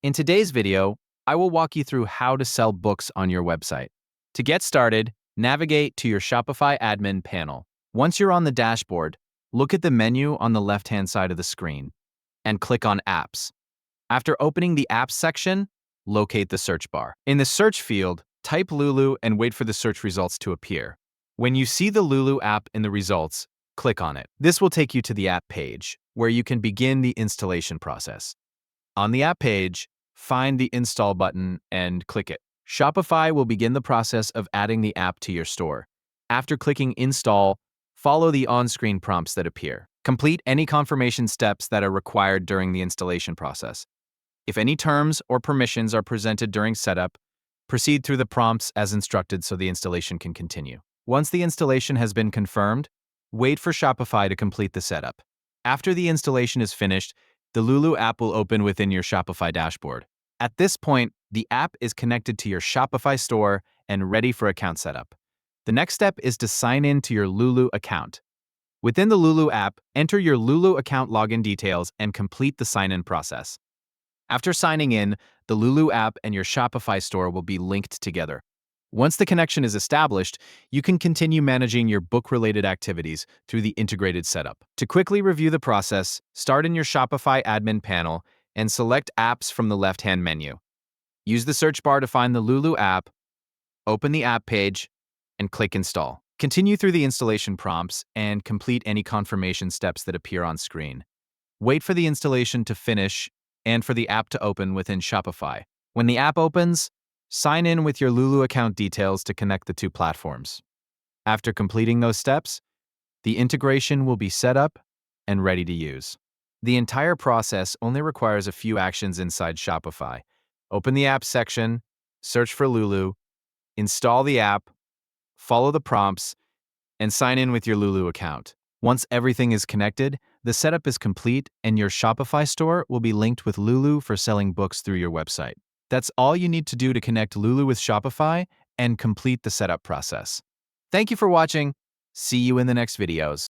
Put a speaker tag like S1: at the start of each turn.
S1: In today's video, I will walk you through how to sell books on your website. To get started, navigate to your Shopify admin panel. Once you're on the dashboard, look at the menu on the left-hand side of the screen and click on Apps. After opening the Apps section, locate the search bar. In the search field, type Lulu and wait for the search results to appear. When you see the Lulu app in the results, click on it. This will take you to the app page, where you can begin the installation process. On the app page, find the Install button and click it. Shopify will begin the process of adding the app to your store. After clicking Install, follow the on-screen prompts that appear. Complete any confirmation steps that are required during the installation process. If any terms or permissions are presented during setup, proceed through the prompts as instructed so the installation can continue. Once the installation has been confirmed, wait for Shopify to complete the setup. After the installation is finished, the Lulu app will open within your Shopify dashboard. At this point, the app is connected to your Shopify store and ready for account setup. The next step is to sign in to your Lulu account. Within the Lulu app, enter your Lulu account login details and complete the sign-in process. After signing in, the Lulu app and your Shopify store will be linked together. Once the connection is established, you can continue managing your book-related activities through the integrated setup. To quickly review the process, start in your Shopify admin panel and select Apps from the left-hand menu. Use the search bar to find the Lulu app, open the app page, and click Install. Continue through the installation prompts and complete any confirmation steps that appear on screen. Wait for the installation to finish and for the app to open within Shopify. When the app opens, sign in with your Lulu account details to connect the two platforms. After completing those steps, the integration will be set up and ready to use. The entire process only requires a few actions inside Shopify. Open the Apps section, search for Lulu, install the app, follow the prompts, and sign in with your Lulu account. Once everything is connected, the setup is complete and your Shopify store will be linked with Lulu for selling books through your website. That's all you need to do to connect Lulu with Shopify and complete the setup process. Thank you for watching. See you in the next videos.